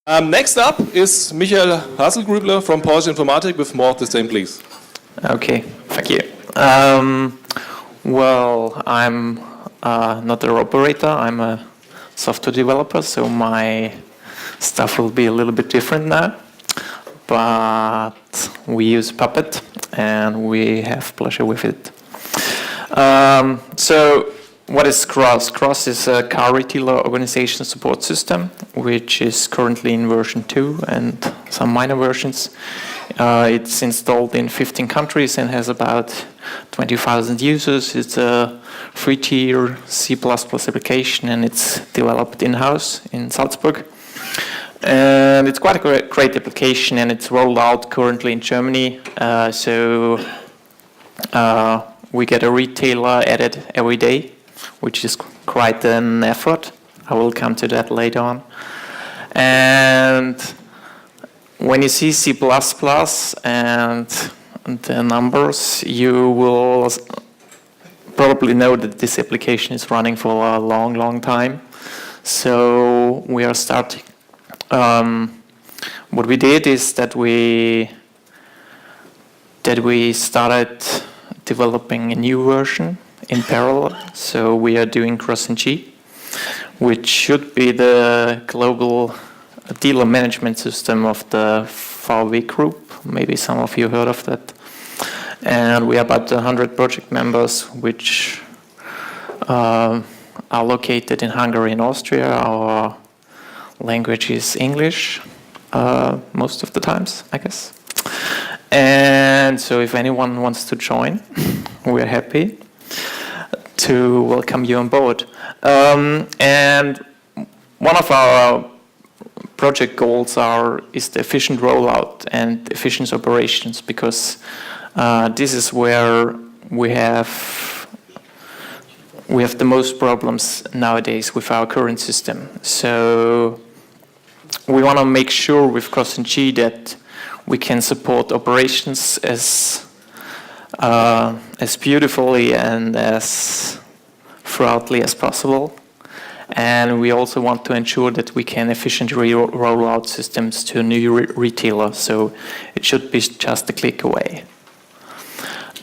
Next up is Michael Haslgruebler from Porsche Informatik with more to say, please. Okay, thank you. Well, I'm not an operator, I'm a software developer, so my stuff will be a little bit different now. But we use Puppet and we have pleasure with it. So what is CROSS? CROSS is a car retailer organization support system, which is currently in version 2 and some minor versions. It's installed in 15 countries and has about 20,000 users. It's a 3-tier C++ application and it's developed in-house in Salzburg. And it's quite a great application and it's rolled out currently in Germany. So we get a retailer added every day, which is quite an effort. I will come to that later on. And when you see C++ and the numbers, you will probably know that this application is running for a long, long time. So we are starting. What we did is that we started developing a new version in parallel. So we are doing CrossNG, which should be the global dealer management system of the VW Group. Maybe some of you heard of that. And we have about 100 project members, which are located in Hungary and Austria. Our language is English, most of the times, I guess. And so if anyone wants to join, we're happy to welcome you on board. And one of our project goals is the efficient rollout and efficient operations, because this is where we have the most problems nowadays with our current system. So we want to make sure with CrossNG that we can support operations as beautifully and as thoroughly as possible. And we also want to ensure that we can efficiently roll out systems to a new retailer. So it should be just a click away.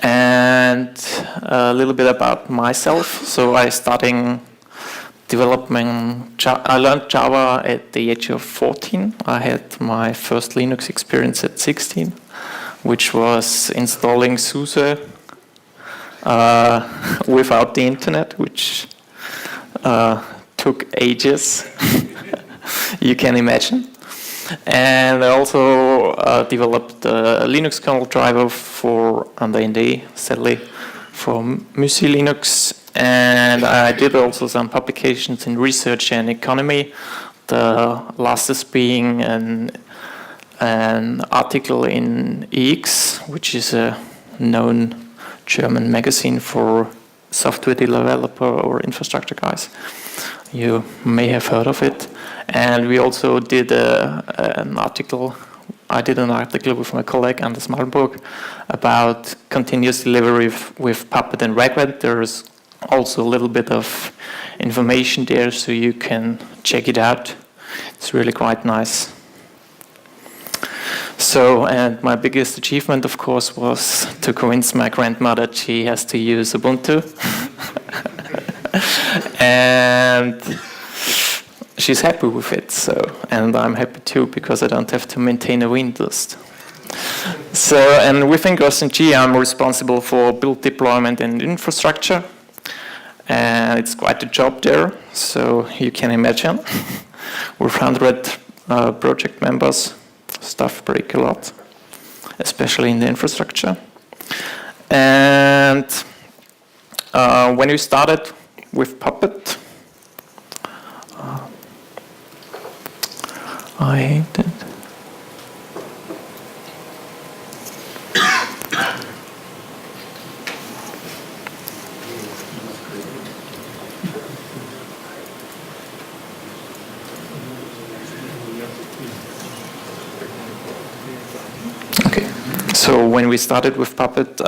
And a little bit about myself. So I started developing. I learned Java at the age of 14. I had my first Linux experience at 16, which was installing SUSE without the internet, which took ages. You can imagine. And I also developed a Linux kernel driver for under NDA, sadly, for MUSI Linux. And I did also some publications in research and economy. The lastest being an article in EX, which is a known German magazine for software developer or infrastructure guys. You may have heard of it. And we also did an article. I did an article with my colleague Anders Malmburg about continuous delivery with Puppet and Ragwed. There's also a little bit of information there, so you can check it out. It's really quite nice. So, and my biggest achievement, of course, was to convince my grandmother she has to use Ubuntu. And she's happy with it, so, and I'm happy too, because I don't have to maintain a Windows. So, and within CrossNG, I'm responsible for build deployment and infrastructure. And it's quite a job there, so you can imagine. With 100 project members, stuff break a lot, especially in the infrastructure. And when we started with Puppet, I hate it. Okay, so when we started with Puppet,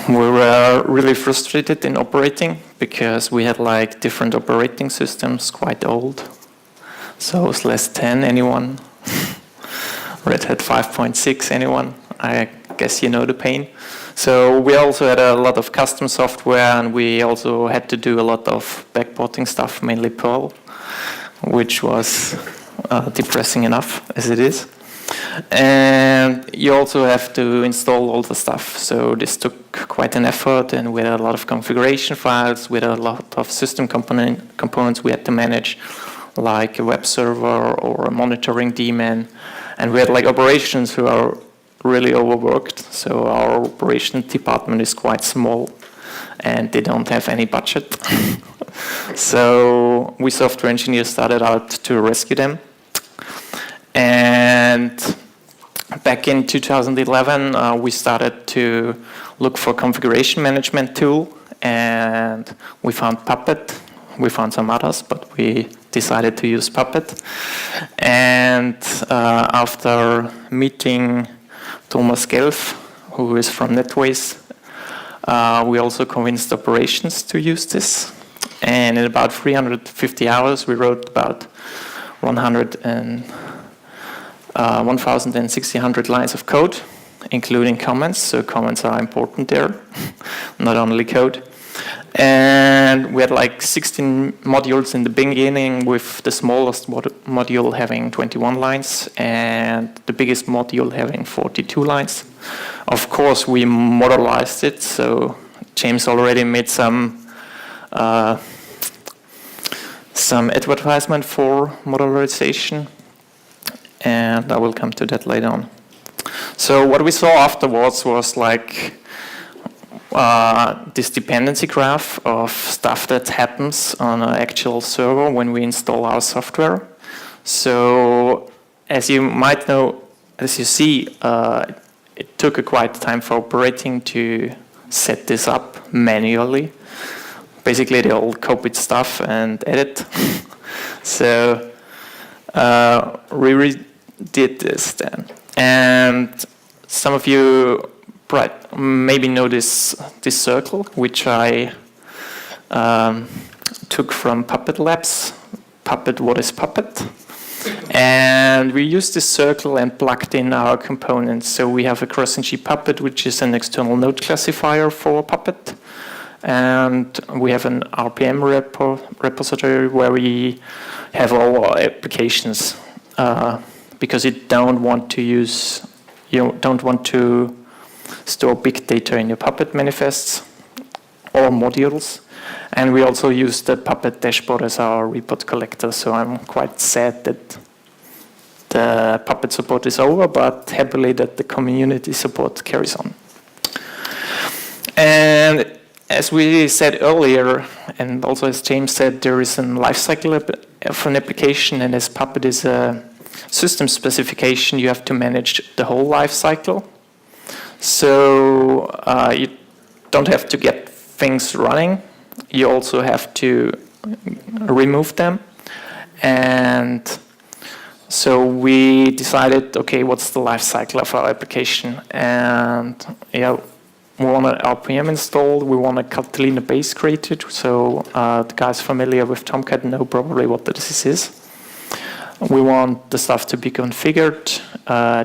we were really frustrated in operating because we had like different operating systems, quite old, So /10, anyone? Red Hat 5.6, anyone? I guess you know the pain. So we also had a lot of custom software, and we also had to do a lot of backporting stuff, mainly Perl, which was depressing enough as it is. And you also have to install all the stuff. So this took quite an effort, and we had a lot of configuration files, we had a lot of system components we had to manage, like a web server or a monitoring daemon. And we had like operations who are really overworked. So our operations department is quite small, and they don't have any budget. So we software engineers started out to rescue them. And back in 2011, we started to look for configuration management tool, and we found Puppet. We found some others, but we decided to use Puppet. And after meeting Thomas Gelf, who is from NETWAYS, we also convinced operations to use this. And in about 350 hours, we wrote about 1,600 lines of code, including comments. So comments are important there, not only code. And we had like 16 modules in the beginning, with the smallest module having 21 lines and the biggest module having 42 lines. Of course, we modularized it. So James already made some advertisement for modularization, and I will come to that later on. So what we saw afterwards was like this dependency graph of stuff that happens on an actual server when we install our software. So as you might know, as you see, it took a quite time for operating to set this up manually. Basically, they all copied stuff and edit. So we redid this then. And some of you maybe know this circle, which I took from Puppet Labs. Puppet, what is Puppet? And we used this circle and plugged in our components. So we have a CrossNG Puppet, which is an external node classifier for Puppet. And we have an RPM repository where we have all our applications, because you don't want to store big data in your Puppet manifests or modules. And we also use the Puppet dashboard as our report collector. So I'm quite sad that the Puppet support is over, but happily that the community support carries on. And as we said earlier, and also as James said, there is a lifecycle of an application, and as Puppet is a system specification, you have to manage the whole lifecycle. So you don't have to get things running, you also have to remove them. And so we decided, okay, what's the lifecycle of our application? And yeah, we want an RPM installed, we want a Catalina base created. So the guys familiar with Tomcat know probably what this is. We want the stuff to be configured,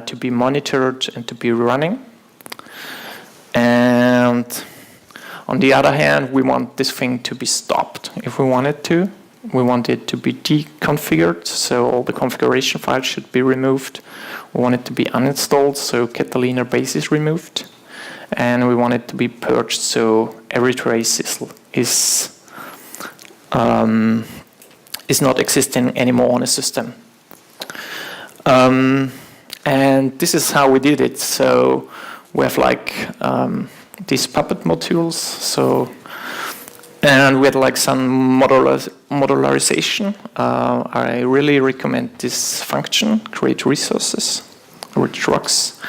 to be monitored, and to be running. And on the other hand, we want this thing to be stopped if we want it to. We want it to be deconfigured, so all the configuration files should be removed. We want it to be uninstalled, so Catalina base is removed. And we want it to be purged, so every trace is not existing anymore on a system. And this is how we did it. So we have like these Puppet modules. So, and we had like some modularization. I really recommend this function, create resources, which works.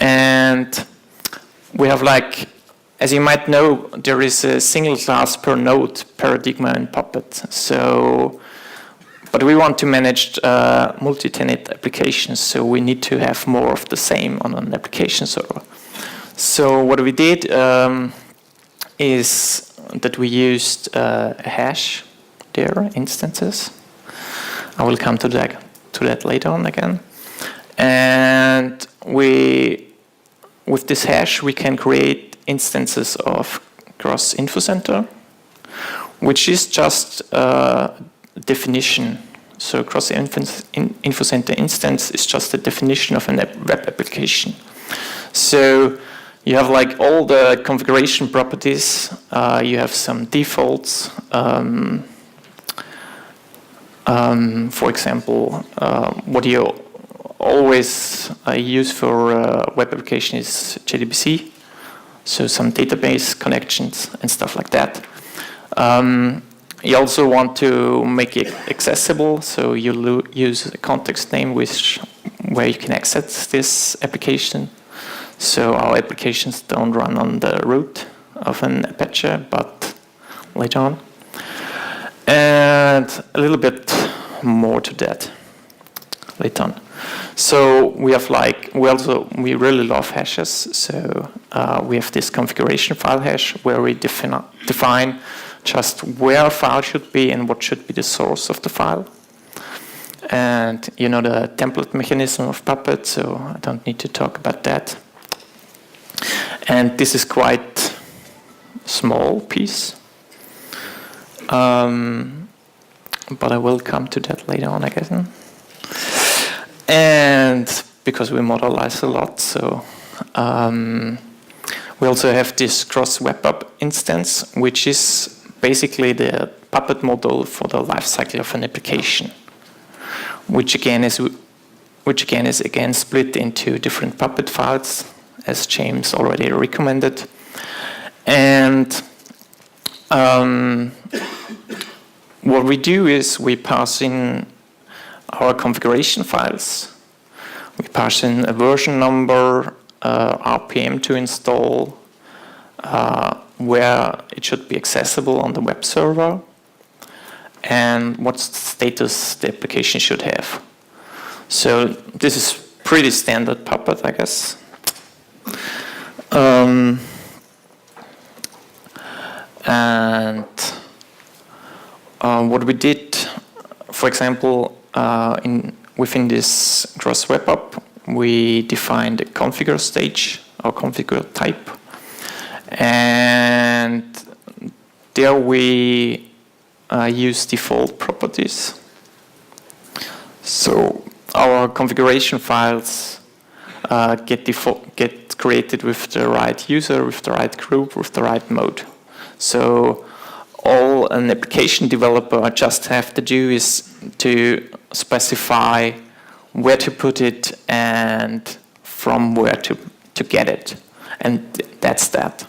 And we have like, as you might know, there is a single class per node paradigm in Puppet. So, but we want to manage multi-tenant applications, so we need to have more of the same on an application server. So what we did is that we used a hash there, instances. I will come to that later on again. And with this hash, we can create instances of cross info center, which is just a definition. So cross info center instance is just a definition of a web application. So you have like all the configuration properties. You have some defaults. For example, what you always use for web application is JDBC. So some database connections and stuff like that. You also want to make it accessible, so you use a context name where you can access this application. So our applications don't run on the root of an Apache, but later on. And a little bit more to that later on. So we have we really love hashes. So we have this configuration file hash where we define just where a file should be and what should be the source of the file. And you know the template mechanism of Puppet, so I don't need to talk about that. And this is quite a small piece. But I will come to that later on again. And because we modelize a lot, so we also have this cross web app instance, which is basically the Puppet model for the lifecycle of an application, which again is split into different Puppet files, as James already recommended. And what we do is we pass in our configuration files. We pass in a version number, RPM to install, where it should be accessible on the web server, and what status the application should have. So this is pretty standard Puppet, I guess. What we did, for example, within this cross web app, we defined a configure stage or configure type, and there we use default properties. So our configuration files get created with the right user, with the right group, with the right mode. So all an application developer just have to do is to specify where to put it and from where to get it. And that's that.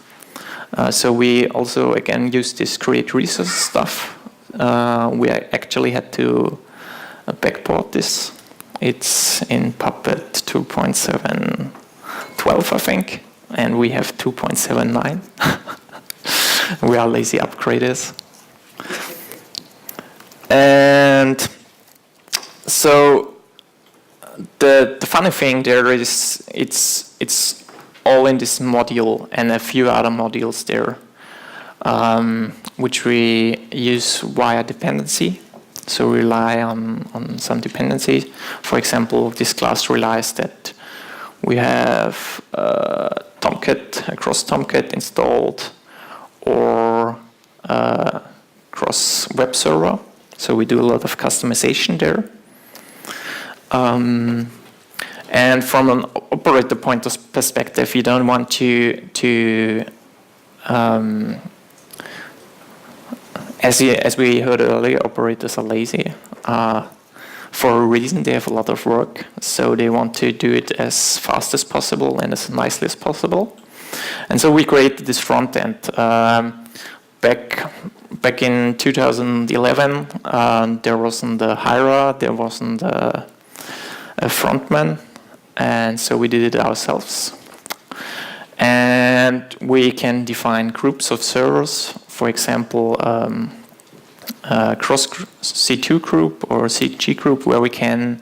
So we also, again, use this create resource stuff. We actually had to backport this. It's in Puppet 2.7.12, I think, and we have 2.79. We are lazy upgraders. And so the funny thing there is it's all in this module and a few other modules there, which we use via dependency. So we rely on some dependencies. For example, this class relies that we have Tomcat, cross Tomcat installed, or cross web server. So we do a lot of customization there. And from an operator point of perspective, you don't want to as we heard earlier, operators are lazy. For a reason, they have a lot of work, so they want to do it as fast as possible and as nicely as possible. And so we created this front end. Back in 2011, there wasn't the Hira, there wasn't a frontman, and so we did it ourselves. And we can define groups of servers, for example, cross C2 group or CG group, where we can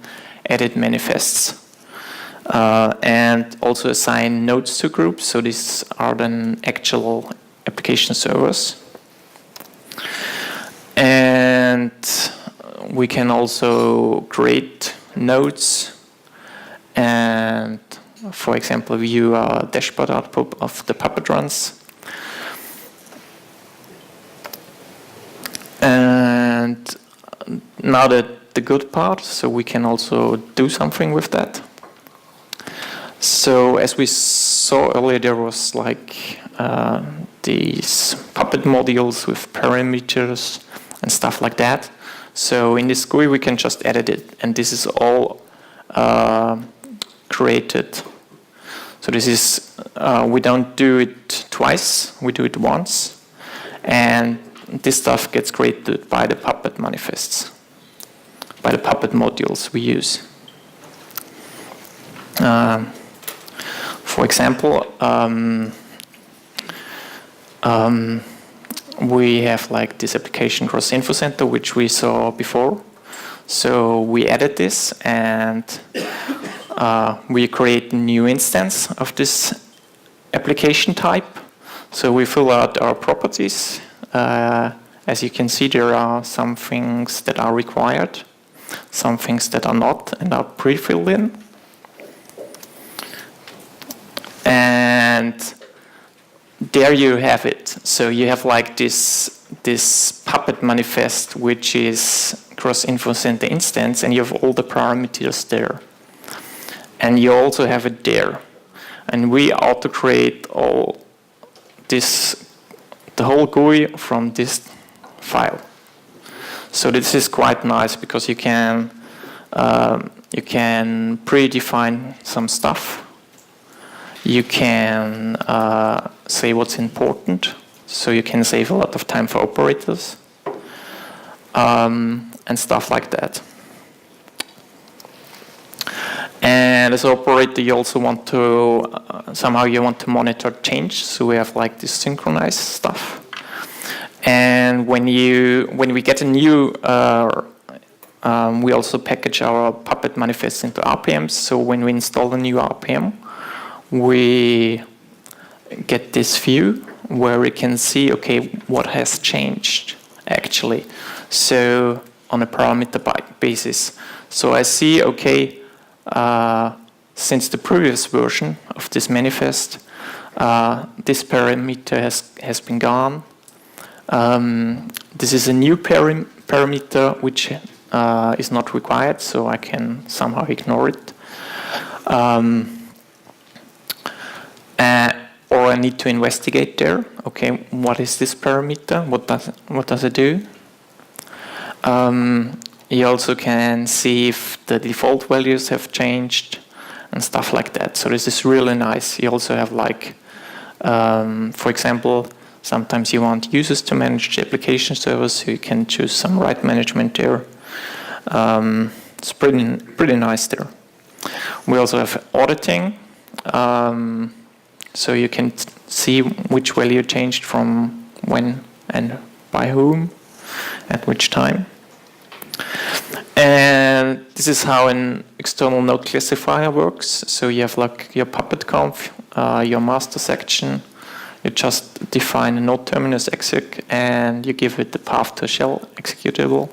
edit manifests. And also assign nodes to groups, so these are then actual application servers. And we can also create nodes and, for example, view a dashboard output of the Puppet runs. And now the good part, so we can also do something with that. So as we saw earlier, there was like these Puppet modules with parameters and stuff like that. So in this GUI, we can just edit it, and this is all created. So this is, we don't do it twice, we do it once. And this stuff gets created by the Puppet manifests, by the Puppet modules we use. For example, we have like this application cross info center, which we saw before. So we added this, and we create a new instance of this application type. So we fill out our properties. As you can see, there are some things that are required, some things that are not and are pre-filled in. And there you have it. So you have like this Puppet manifest, which is cross-info center instance, and you have all the parameters there. And you also have it there. And we auto-create all this, the whole GUI from this file. So this is quite nice because you can predefine some stuff. You can say what's important, so you can save a lot of time for operators and stuff like that. And as an operator, you also want to somehow you want to monitor change. So we have like this synchronized stuff. And when we get a new, we also package our Puppet manifests into RPMs. So when we install a new RPM, we get this view where we can see, okay, what has changed actually. So on a parameter basis. So I see, okay, since the previous version of this manifest, this parameter has been gone. This is a new parameter which is not required, so I can somehow ignore it. Or I need to investigate there. Okay, what is this parameter? What does it do? You also can see if the default values have changed and stuff like that. So this is really nice. You also have like, for example, sometimes you want users to manage the application servers, so you can choose some right management there. It's pretty nice there. We also have auditing. So you can see which value changed from when and by whom, at which time. And this is how an external node classifier works. So you have like your Puppet conf, your master section. You just define a node terminus exec, and you give it the path to a shell executable.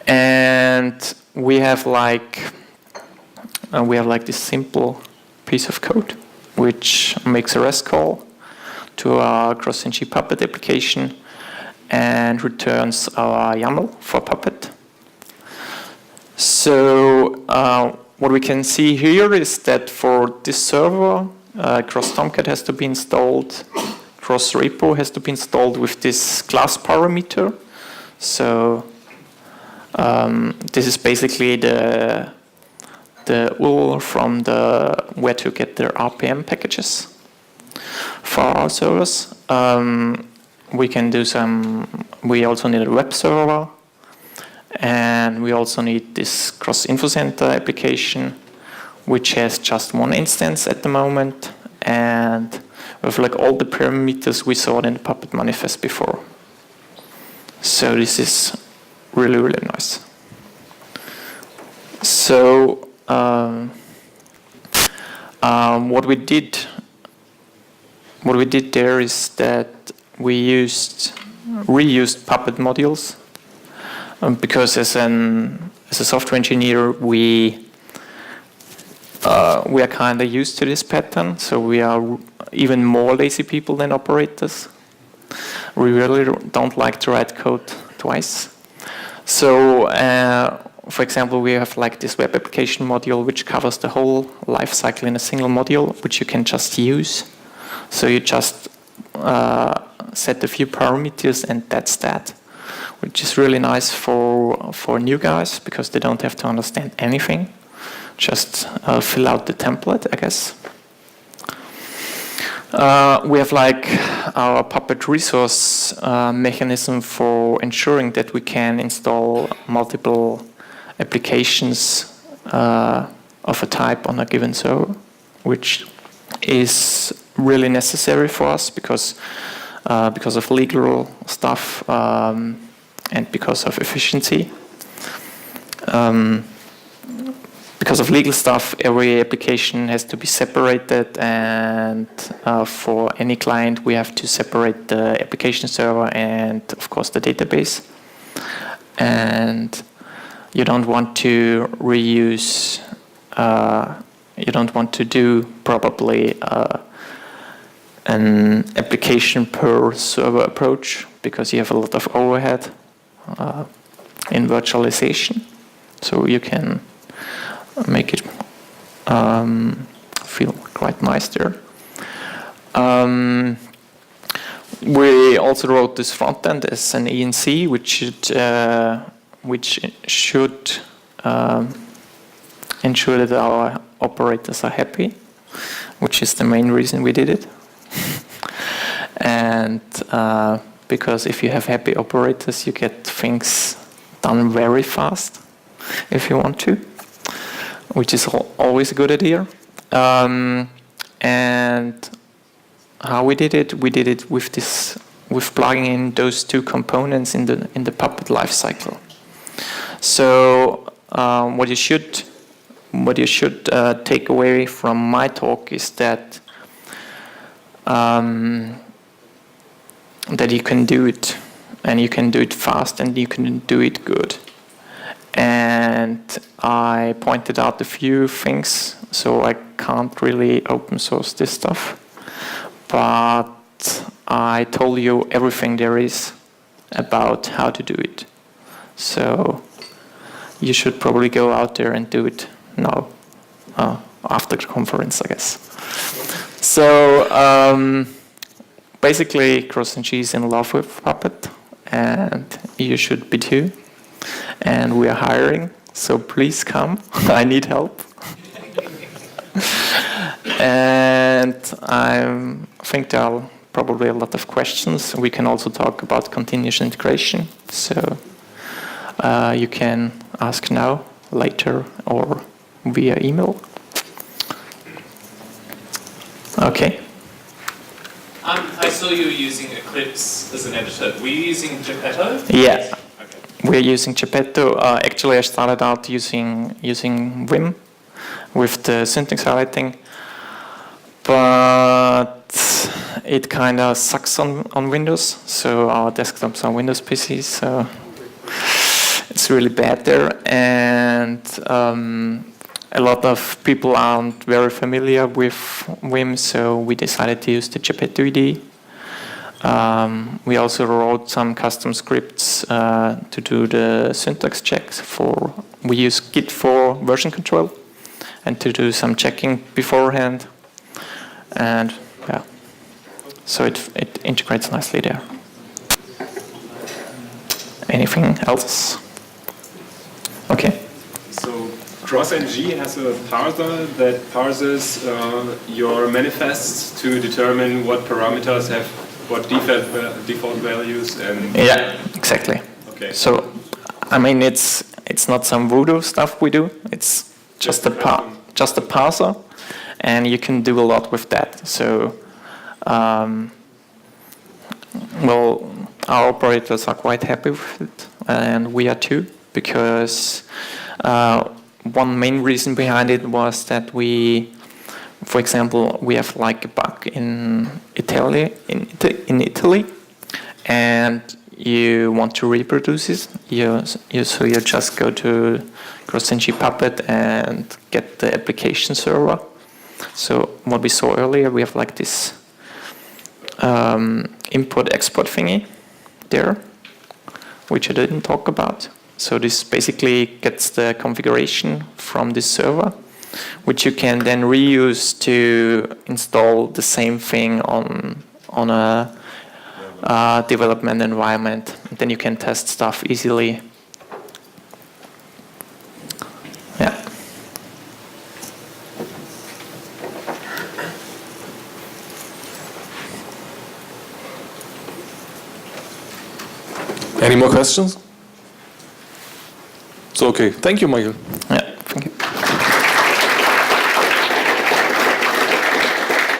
And we have like this simple piece of code which makes a REST call to our cross-ng Puppet application and returns our YAML for Puppet. So what we can see here is that for this server, cross-tomcat has to be installed, cross-repo has to be installed with this class parameter. So this is basically the URL from where to get their RPM packages for our servers. We can do we also need a web server, and we also need this cross-info center application, which has just one instance at the moment, and with like all the parameters we saw in the Puppet manifest before. So this is really, really nice. So what we did there is that we reused Puppet modules because as a software engineer, we are kind of used to this pattern, so we are even more lazy people than operators. We really don't like to write code twice. So, for example, we have like this web application module which covers the whole life cycle in a single module, which you can just use. So you just set a few parameters and that's that, which is really nice for new guys because they don't have to understand anything. Just fill out the template, I guess. We have like our Puppet resource mechanism for ensuring that we can install multiple applications of a type on a given server, which is really necessary for us because of legal stuff and because of efficiency. Because of legal stuff, every application has to be separated, and for any client, we have to separate the application server and, of course, the database. And you don't want to reuse, you don't want to do probably an application per server approach because you have a lot of overhead in virtualization. So you can make it feel quite nice there. We also wrote this front-end as an ENC, which should ensure that our operators are happy, which is the main reason we did it. And because if you have happy operators, you get things done very fast if you want to, which is always a good idea. And how we did it with plugging in those two components in the Puppet lifecycle. So what you should take away from my talk is that that you can do it, and you can do it fast, and you can do it good. And I pointed out a few things, so I can't really open source this stuff, but I told you everything there is about how to do it. So you should probably go out there and do it now, after the conference, I guess. So basically, CrossNG is in love with Puppet, and you should be too. And we are hiring, so please come. I need help. And I think there are probably a lot of questions. We can also talk about continuous integration. So you can ask now, later, or via email. Okay. I saw you using Eclipse as an editor. Were you using Geppetto? Yeah. We're using Geppetto. Actually, I started out using Vim with the syntax highlighting, but it kind of sucks on Windows. So our desktops are Windows PCs, so it's really bad there. And a lot of people aren't very familiar with Vim, so we decided to use the Geppetto IDE. We also wrote some custom scripts to do the syntax checks. We use Git for version control and to do some checking beforehand. And yeah, so it integrates nicely there. Anything else? Okay. So CrossNG has a parser that parses your manifests to determine what parameters have what default values and... Yeah, exactly. Okay. So, I mean, it's not some voodoo stuff we do. It's just a parser, and you can do a lot with that. So, well, our operators are quite happy with it, and we are too, because one main reason behind it was that for example, we have like a bug in Italy, and you want to reproduce it, so you just go to CrossNG Puppet and get the application server. So what we saw earlier, we have like this import-export thingy there, which I didn't talk about. So this basically gets the configuration from this server, which you can then reuse to install the same thing on a development environment. And then you can test stuff easily. Yeah. Any more questions? So, okay. Thank you, Michael. Yeah.